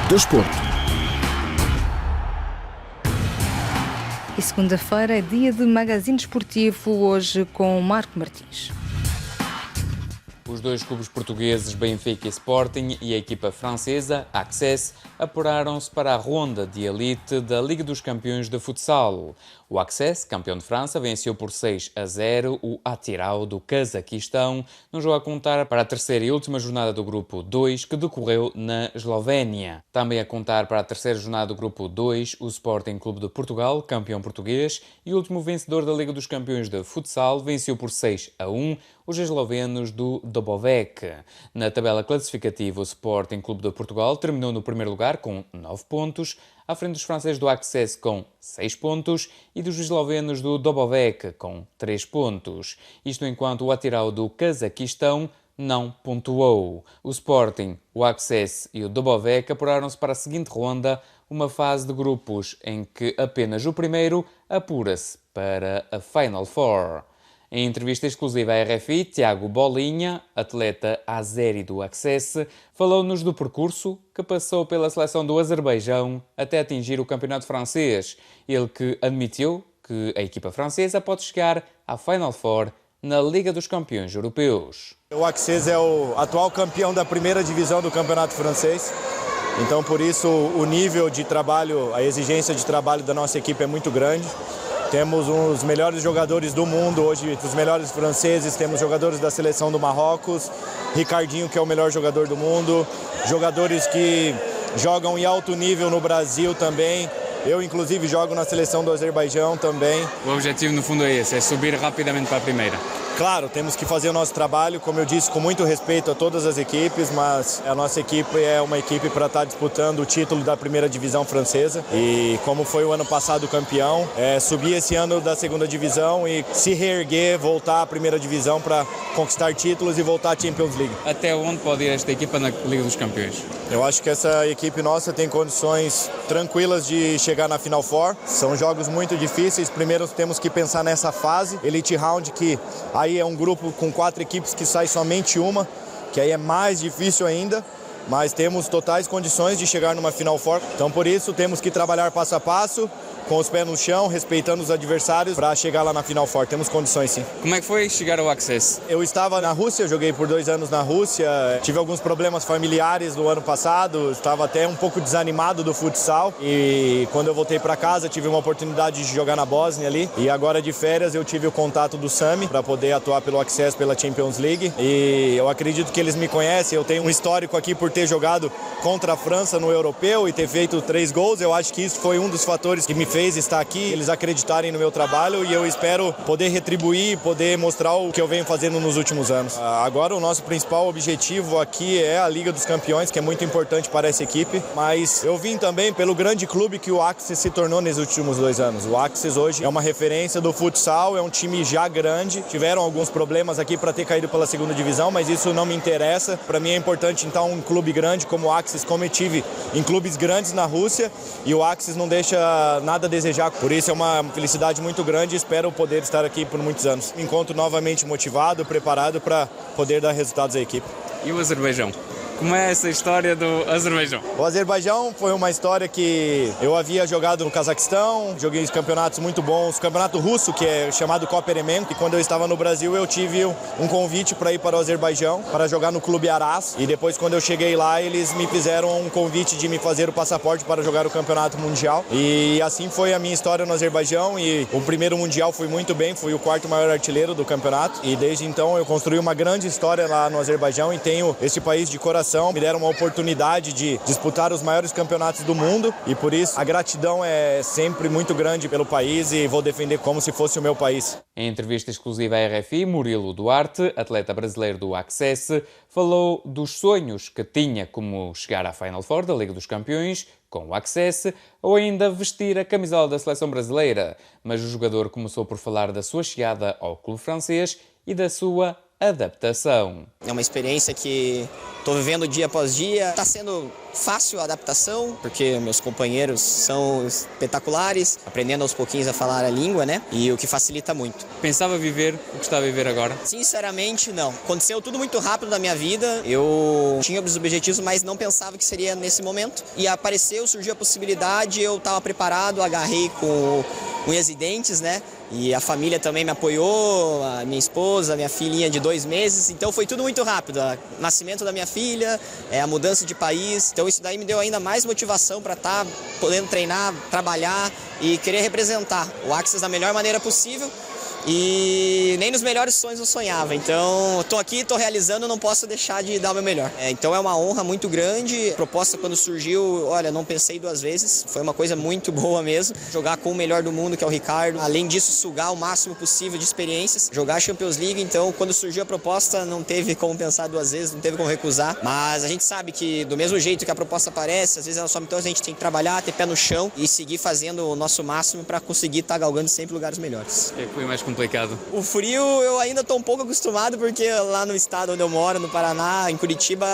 Desporto. E segunda-feira é dia de magazine desportivo, hoje com Marco Martins. Os dois clubes portugueses, Benfica e Sporting, e a equipa francesa, Access, apuraram-se para a ronda de elite da Liga dos Campeões de Futsal. O Access, campeão de França, venceu por 6-0 o Atirau do Cazaquistão, num jogo a contar para a terceira e última jornada do Grupo 2, que decorreu na Eslovénia. Também a contar para a terceira jornada do Grupo 2, o Sporting Clube de Portugal, campeão português, e último vencedor da Liga dos Campeões de Futsal, venceu por 6-1 os eslovenos do Dobovec. Na tabela classificativa, o Sporting Clube de Portugal terminou no primeiro lugar com 9 pontos, à frente dos franceses do Access com 6 pontos e dos eslovenos do Dobovec com 3 pontos. Isto enquanto o Atirau do Cazaquistão não pontuou. O Sporting, o Access e o Dobovec apuraram-se para a seguinte ronda, uma fase de grupos em que apenas o primeiro apura-se para a Final Four. Em entrevista exclusiva à RFI, Tiago Bolinha, atleta azeri do Access, falou-nos do percurso que passou pela seleção do Azerbaijão até atingir o campeonato francês. Ele que admitiu que a equipa francesa pode chegar à Final Four na Liga dos Campeões Europeus. O Access é o atual campeão da primeira divisão do campeonato francês. Então, por isso, o nível de trabalho, a exigência de trabalho da nossa equipe é muito grande. Temos os melhores jogadores do mundo, hoje os melhores franceses, temos jogadores da seleção do Marrocos, Ricardinho, que é o melhor jogador do mundo, jogadores que jogam em alto nível no Brasil também. Eu, inclusive, jogo na seleção do Azerbaijão também. O objetivo, no fundo, é esse, é subir rapidamente para a primeira. Claro, temos que fazer o nosso trabalho, como eu disse, com muito respeito a todas as equipes, mas a nossa equipe é uma equipe para estar disputando o título da primeira divisão francesa. E como foi o ano passado campeão, subir esse ano da segunda divisão e se reerguer, voltar à primeira divisão para conquistar títulos e voltar à Champions League. Até onde pode ir esta equipa na Liga dos Campeões? Eu acho que essa equipe nossa tem condições tranquilas de chegar na Final Four. São jogos muito difíceis. Primeiro temos que pensar nessa fase, Elite Round, que aí é um grupo com 4 equipes que sai somente uma, que aí é mais difícil ainda, mas temos totais condições de chegar numa Final Four. Então por isso temos que trabalhar passo a passo, com os pés no chão, respeitando os adversários para chegar lá na Final Four. Temos condições, sim. Como é que foi chegar ao Access? Eu estava na Rússia, joguei por 2 anos na Rússia, tive alguns problemas familiares no ano passado, estava até um pouco desanimado do futsal e quando eu voltei para casa tive uma oportunidade de jogar na Bósnia ali e agora de férias eu tive o contato do Sami para poder atuar pelo Access, pela Champions League e eu acredito que eles me conhecem, eu tenho um histórico aqui por ter jogado contra a França no Europeu e ter feito 3 gols, eu acho que isso foi um dos fatores que me fez estar aqui, eles acreditarem no meu trabalho e eu espero poder retribuir, poder mostrar o que eu venho fazendo nos últimos anos. Agora o nosso principal objetivo aqui é a Liga dos Campeões, que é muito importante para essa equipe, mas eu vim também pelo grande clube que o Access se tornou nesses últimos 2 anos. O Access hoje é uma referência do futsal, é um time já grande, tiveram alguns problemas aqui para ter caído pela segunda divisão, mas isso não me interessa. Para mim é importante então um clube grande como o Access, como eu tive em clubes grandes na Rússia, e o Access não deixa nada a desejar. Por isso é uma felicidade muito grande e espero poder estar aqui por muitos anos. Me encontro novamente motivado, preparado para poder dar resultados à equipe. E o Azerbaijão? Como é essa história do Azerbaijão? O Azerbaijão foi uma história que eu havia jogado no Cazaquistão, joguei os campeonatos muito bons, o campeonato russo, que é chamado Copa Eremen, e quando eu estava no Brasil eu tive um convite para ir para o Azerbaijão, para jogar no Clube Aras, e depois quando eu cheguei lá eles me fizeram um convite de me fazer o passaporte para jogar o campeonato mundial, e assim foi a minha história no Azerbaijão, e o primeiro mundial foi muito bem, fui o 4º maior artilheiro do campeonato, e desde então eu construí uma grande história lá no Azerbaijão e tenho esse país de coração. Me deram uma oportunidade de disputar os maiores campeonatos do mundo e por isso a gratidão é sempre muito grande pelo país e vou defender como se fosse o meu país. Em entrevista exclusiva à RFI, Murilo Duarte, atleta brasileiro do Access, falou dos sonhos que tinha como chegar à Final Four da Liga dos Campeões com o Access ou ainda vestir a camisola da seleção brasileira, mas o jogador começou por falar da sua chegada ao clube francês e da sua adaptação. É uma experiência que estou vivendo dia após dia. Está sendo fácil a adaptação, porque meus companheiros são espetaculares, aprendendo aos pouquinhos a falar a língua, né? E o que facilita muito. Pensava viver o que está a viver agora? Sinceramente, não. Aconteceu tudo muito rápido na minha vida. Eu tinha os objetivos, mas não pensava que seria nesse momento. E apareceu, surgiu a possibilidade, eu estava preparado, agarrei com unhas e dentes, né? E a família também me apoiou, a minha esposa, a minha filhinha de 2 meses. Então foi tudo muito rápido. O nascimento da minha filha, a mudança de país. Então isso daí me deu ainda mais motivação para estar podendo treinar, trabalhar e querer representar o Access da melhor maneira possível. E nem nos melhores sonhos eu sonhava. Então, estou aqui, estou realizando, não posso deixar de dar o meu melhor. Então é uma honra muito grande. A proposta quando surgiu, olha, não pensei 2 vezes. Foi uma coisa muito boa mesmo. Jogar com o melhor do mundo, que é o Ricardo. Além disso, sugar o máximo possível de experiências. Jogar a Champions League. Então, quando surgiu a proposta, não teve como pensar 2 vezes, não teve como recusar. Mas a gente sabe que do mesmo jeito que a proposta aparece, às vezes ela sobe, então a gente tem que trabalhar, ter pé no chão e seguir fazendo o nosso máximo para conseguir estar galgando sempre lugares melhores. Foi mais complicado? O frio eu ainda estou um pouco acostumado, porque lá no estado onde eu moro, no Paraná, em Curitiba,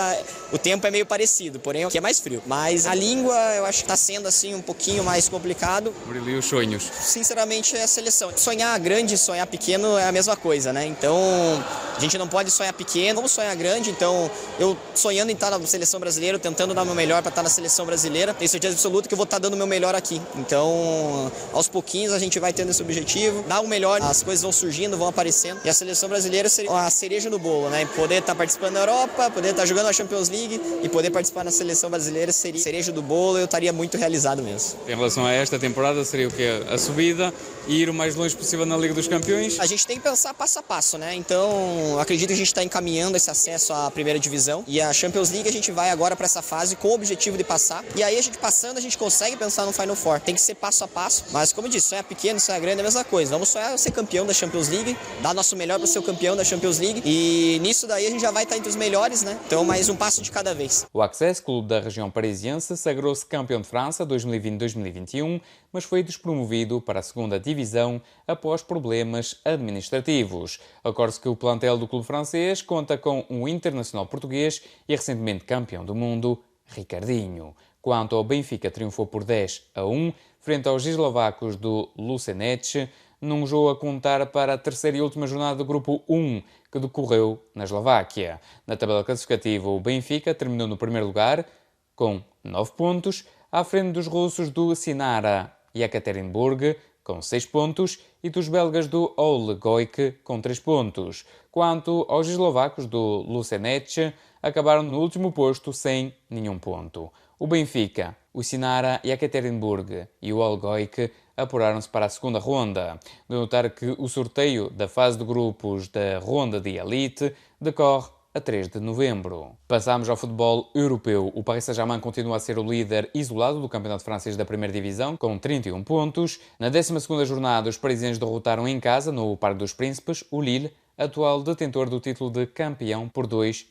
o tempo é meio parecido, porém aqui é mais frio. Mas a língua eu acho que está sendo assim um pouquinho mais complicado. E os sonhos? Sinceramente é a seleção. Sonhar grande e sonhar pequeno é a mesma coisa, né? Então a gente não pode sonhar pequeno, vamos sonhar grande. Então eu sonhando em estar na seleção brasileira, tentando dar o meu melhor para estar na seleção brasileira, tenho certeza absoluta que eu vou estar dando o meu melhor aqui. Então aos pouquinhos a gente vai tendo esse objetivo, dar o melhor, as coisas vão surgindo, vão aparecendo. E a seleção brasileira seria a cereja no bolo, né? Poder estar participando da Europa, poder estar jogando a Champions League e poder participar na seleção brasileira seria cereja do bolo, eu estaria muito realizado mesmo. Em relação a esta temporada, seria o quê? A subida e ir o mais longe possível na Liga dos Campeões? A gente tem que pensar passo a passo, né? Então, acredito que a gente está encaminhando esse acesso à primeira divisão e a Champions League a gente vai agora para essa fase com o objetivo de passar. E aí a gente passando, a gente consegue pensar no Final Four. Tem que ser passo a passo, mas como eu disse, sonhar pequeno, sonhar grande é a mesma coisa. Vamos sonhar ser campeão da Champions League, dar nosso melhor para ser o campeão da Champions League e nisso daí a gente já vai estar entre os melhores, né? Então, mais um passo de cada vez. O Access, clube da região parisiense, sagrou-se campeão de França 2020-2021, mas foi despromovido para a segunda divisão após problemas administrativos. Recorde-se que o plantel do clube francês conta com um internacional português e recentemente campeão do mundo, Ricardinho. Quanto ao Benfica, triunfou por 10-1 frente aos eslovacos do Lucenice, num jogo a contar para a terceira e última jornada do Grupo 1, que decorreu na Eslováquia. Na tabela classificativa, o Benfica terminou no primeiro lugar, com 9 pontos, à frente dos russos do Sinara Yekaterinburg, com 6 pontos, e dos belgas do Oleg, com 3 pontos. Quanto aos eslovacos do Lucenice, acabaram no último posto sem nenhum ponto. O Benfica, o Sinara Yekaterinburg e o Oleg apuraram-se para a segunda ronda. De notar que o sorteio da fase de grupos da ronda de elite decorre a 3 de novembro. Passamos ao futebol europeu. O Paris Saint-Germain continua a ser o líder isolado do campeonato francês da primeira divisão, com 31 pontos. Na 12ª jornada, os parisienses derrotaram em casa, no Parque dos Príncipes, o Lille, atual detentor do título de campeão, por 2-1.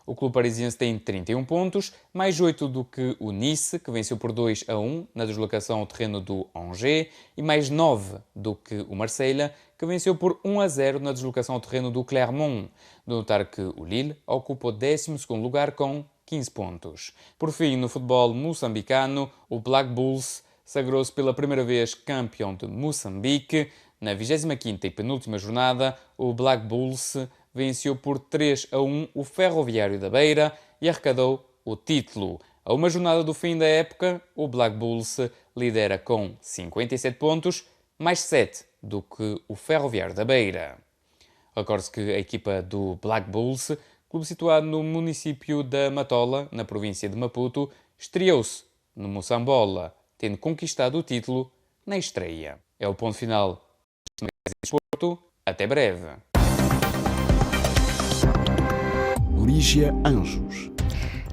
O clube parisiense tem 31 pontos, mais 8 do que o Nice, que venceu por 2-1 na deslocação ao terreno do Angers, e mais 9 do que o Marseille, que venceu por 1-0 na deslocação ao terreno do Clermont. De notar que o Lille ocupa o 12º lugar com 15 pontos. Por fim, no futebol moçambicano, o Black Bulls sagrou-se pela primeira vez campeão de Moçambique. Na 25ª e penúltima jornada, o Black Bulls venceu por 3-1 o Ferroviário da Beira e arrecadou o título. A uma jornada do fim da época, o Black Bulls lidera com 57 pontos, mais 7 do que o Ferroviário da Beira. Recorde-se que a equipa do Black Bulls, clube situado no município da Matola, na província de Maputo, estreou-se no Moçambola, tendo conquistado o título na estreia. É o ponto final deste Magazine Desporto. Até breve. Lígia Anjos.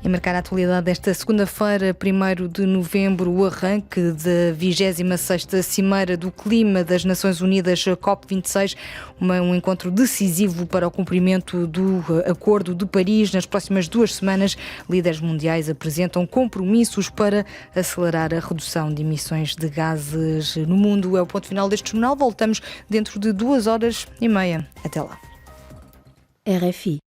E marcar a atualidade desta segunda-feira, 1º de novembro, o arranque da 26ª Cimeira do Clima das Nações Unidas, COP26, um encontro decisivo para o cumprimento do Acordo de Paris. Nas próximas 2 semanas, líderes mundiais apresentam compromissos para acelerar a redução de emissões de gases no mundo. É o ponto final deste jornal. Voltamos dentro de 2 horas e meia. Até lá. RFI.